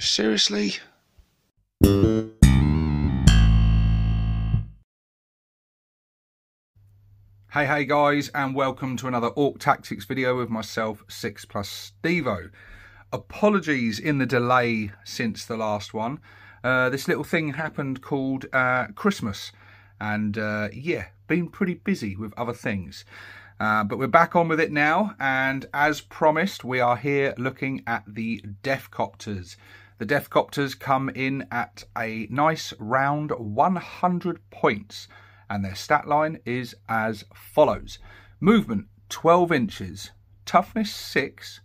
Seriously? Hey guys, and welcome to another Ork Tactics video with myself, 6+ Stevo. Apologies in the delay since the last one. This little thing happened called Christmas, and yeah, been pretty busy with other things. But we're back on with it now, and as promised, we are here looking at the Deffkoptas. The Deffkoptas come in at a nice round 100 points. And their stat line is as follows. Movement 12 inches, toughness 6,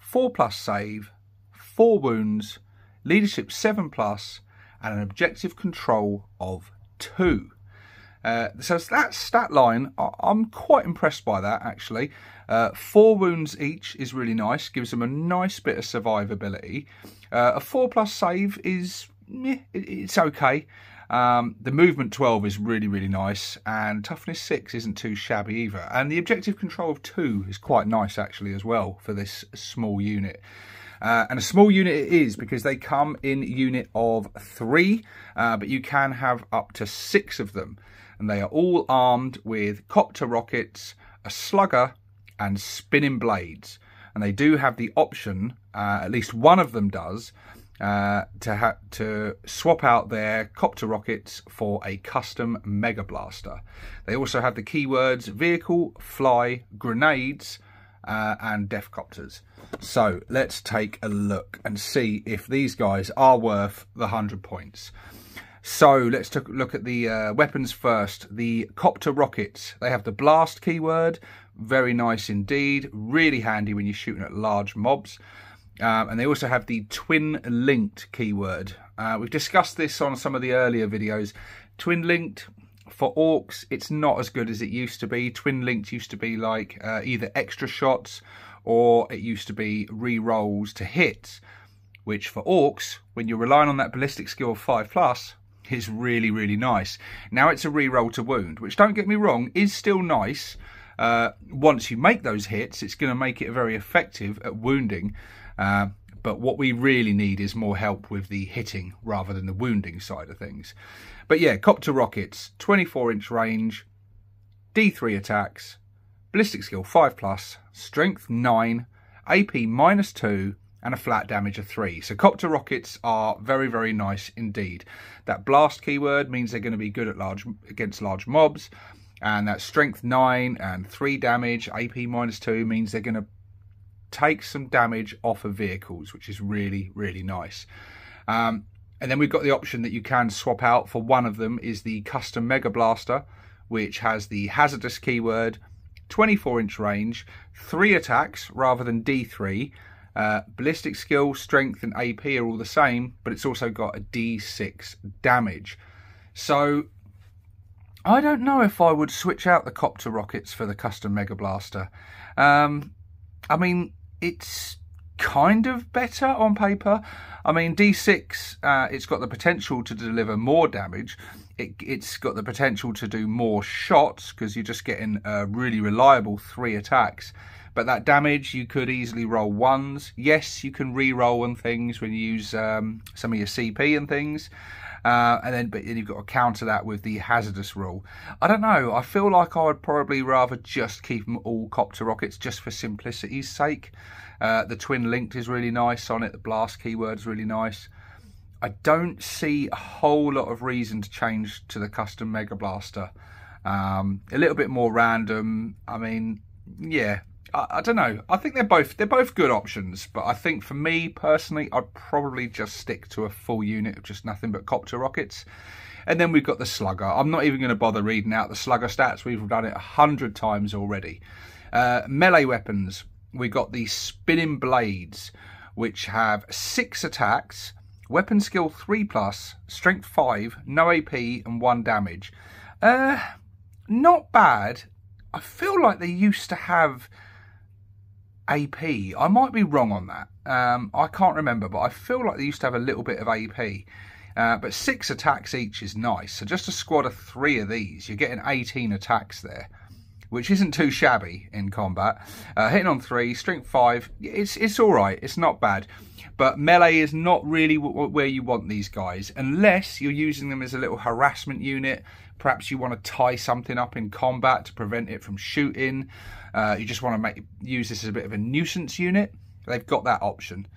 4+ save, 4 wounds, leadership 7+, and an objective control of 2. So that stat line, I'm quite impressed by that actually. 4 wounds each is really nice, gives them a nice bit of survivability. A 4+ save is, it's okay. The movement 12 is really nice, and toughness 6 isn't too shabby either, and the objective control of 2 is quite nice actually as well for this small unit. And a small unit it is because they come in unit of 3, but you can have up to 6 of them, and they are all armed with copter rockets, a slugger and spinning blades, and they do have the option, at least one of them does, to swap out their copter rockets for a custom mega blaster. They also have the keywords vehicle, fly, grenades, and Deffkoptas. So let's take a look and see if these guys are worth the 100 points. So let's take a look at the weapons first. The copter rockets, they have the blast keyword, very nice indeed, really handy when you're shooting at large mobs. And they also have the twin linked keyword. We've discussed this on some of the earlier videos. Twin linked for orcs, it's not as good as it used to be. Twin linked used to be like either extra shots, or it used to be re-rolls to hits, which for orcs, when you're relying on that ballistic skill of 5+, is really nice. Now it's a re-roll to wound, which, don't get me wrong, is still nice. Once you make those hits, it's going to make it very effective at wounding. But what we really need is more help with the hitting rather than the wounding side of things. But yeah, copter rockets, 24-inch range, D3 attacks, ballistic skill 5+, strength 9, AP -2, and a flat damage of 3. So copter rockets are very nice indeed. That blast keyword means they're going to be good at against large mobs, and that strength 9 and 3 damage, AP -2, means they're going to take some damage off of vehicles, which is really nice. And then we've got the option that you can swap out. For one of them is the custom mega blaster, which has the hazardous keyword, 24-inch range, 3 attacks rather than D3. Ballistic skill, strength and AP are all the same, but it's also got a D6 damage. So I don't know if I would switch out the copter rockets for the custom mega blaster. I mean, it's kind of better on paper. I mean, D6, it's got the potential to deliver more damage. It's got the potential to do more shots because you're just getting really reliable 3 attacks. But that damage, you could easily roll 1s. Yes, you can re-roll and things when you use some of your CP and things. But then you've got to counter that with the hazardous rule. I don't know. I feel like I would probably rather just keep them all copter rockets just for simplicity's sake. The twin linked is really nice on it. The blast keyword is really nice. I don't see a whole lot of reason to change to the custom mega blaster. A little bit more random. I mean, yeah. I don't know. I think they're both good options, but I think for me personally, I'd probably just stick to a full unit of just nothing but copter rockets. And then we've got the slugger. I'm not even going to bother reading out the slugger stats. We've done it 100 times already. Melee weapons. We got the spinning blades, which have 6 attacks, weapon skill 3+, strength 5, no AP and 1 damage. Not bad. I feel like they used to have AP. I might be wrong on that. I can't remember, but I feel like they used to have a little bit of AP. But 6 attacks each is nice. So just a squad of 3 of these, you're getting 18 attacks there. which isn't too shabby in combat. Hitting on 3, strength 5, it's all right. It's not bad. But melee is not really where you want these guys, unless you're using them as a little harassment unit. Perhaps you want to tie something up in combat to prevent it from shooting. You just want to use this as a bit of a nuisance unit. They've got that option.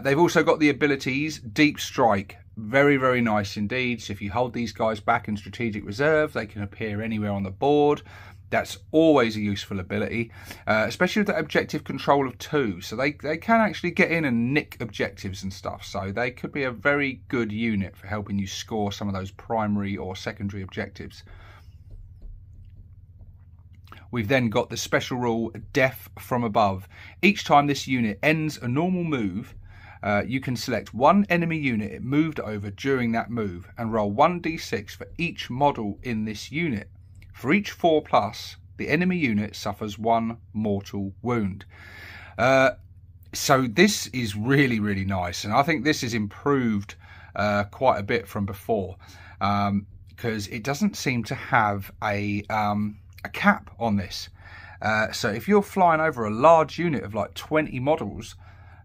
They've also got the abilities Deep Strike. Very, very nice indeed. So if you hold these guys back in strategic reserve, they can appear anywhere on the board. That's always a useful ability, especially with the objective control of 2. So they can actually get in and nick objectives and stuff. So they could be a very good unit for helping you score some of those primary or secondary objectives. We've then got the special rule, Death from Above. Each time this unit ends a normal move, you can select one enemy unit it moved over during that move and roll 1d6 for each model in this unit. For each 4+, the enemy unit suffers 1 mortal wound. So this is really, really nice, and I think this is improved quite a bit from before, because it doesn't seem to have a cap on this. So if you're flying over a large unit of like 20 models,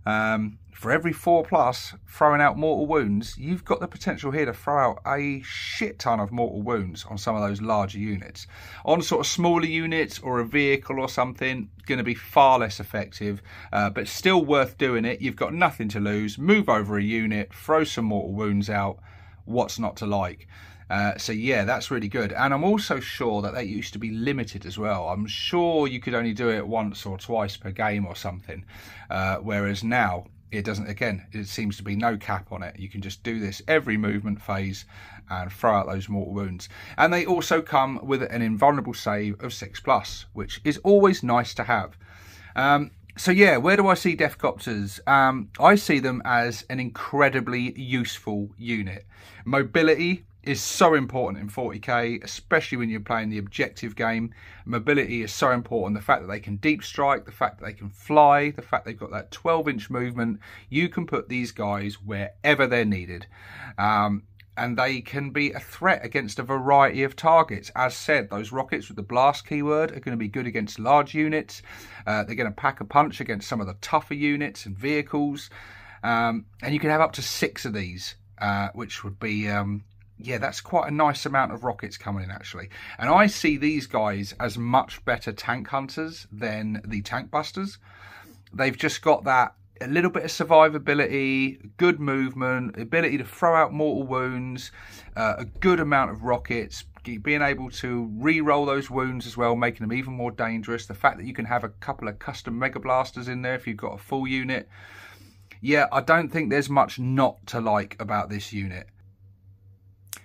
for every 4+, throwing out mortal wounds, you've got the potential here to throw out a shit ton of mortal wounds on some of those larger units. On sort of smaller units or a vehicle or something, going to be far less effective, but still worth doing it. You've got nothing to lose. Move over a unit, throw some mortal wounds out. What's not to like? So yeah, that's really good. And I'm also sure that used to be limited as well. I'm sure you could only do it once or twice per game or something, whereas now it doesn't. Again, it seems to be no cap on it. You can just do this every movement phase and throw out those mortal wounds. And they also come with an invulnerable save of 6+, which is always nice to have. So yeah, where do I see Deffkoptas? I see them as an incredibly useful unit. Mobility is so important in 40k, especially when you're playing the objective game. Mobility is so important. The fact that they can deep strike, the fact that they can fly, the fact they've got that 12-inch movement. You can put these guys wherever they're needed. And they can be a threat against a variety of targets. As said, those rockets with the blast keyword are going to be good against large units. They're going to pack a punch against some of the tougher units and vehicles. And you can have up to 6 of these, which would be... yeah, that's quite a nice amount of rockets coming in, actually. And I see these guys as much better tank hunters than the tank busters. They've just got that a little bit of survivability, good movement, ability to throw out mortal wounds, a good amount of rockets, being able to re-roll those wounds as well, making them even more dangerous. The fact that you can have a couple of custom mega blasters in there if you've got a full unit. Yeah, I don't think there's much not to like about this unit.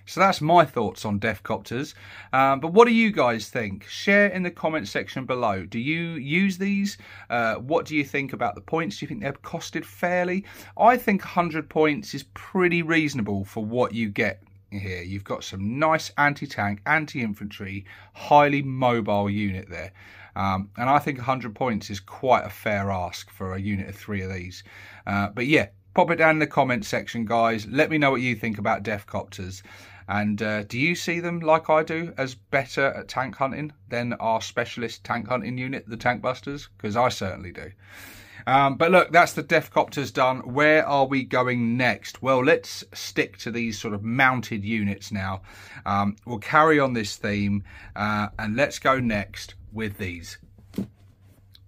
So that's my thoughts on Deffkoptas. But what do you guys think? Share in the comment section below. Do you use these? What do you think about the points? Do you think they're costed fairly? I think 100 points is pretty reasonable for what you get here. You've got some nice anti-tank, anti-infantry, highly mobile unit there. And I think 100 points is quite a fair ask for a unit of 3 of these. But yeah, pop it down in the comment section, guys. Let me know what you think about Deffkoptas. And do you see them, like I do, as better at tank hunting than our specialist tank hunting unit, the Tank Busters? Because I certainly do. But look, that's the Deffkoptas done. Where are we going next? Well, let's stick to these sort of mounted units now. We'll carry on this theme, and let's go next with these.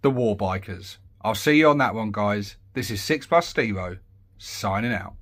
The Warbikers. I'll see you on that one, guys. This is 6+ Stevo, signing out.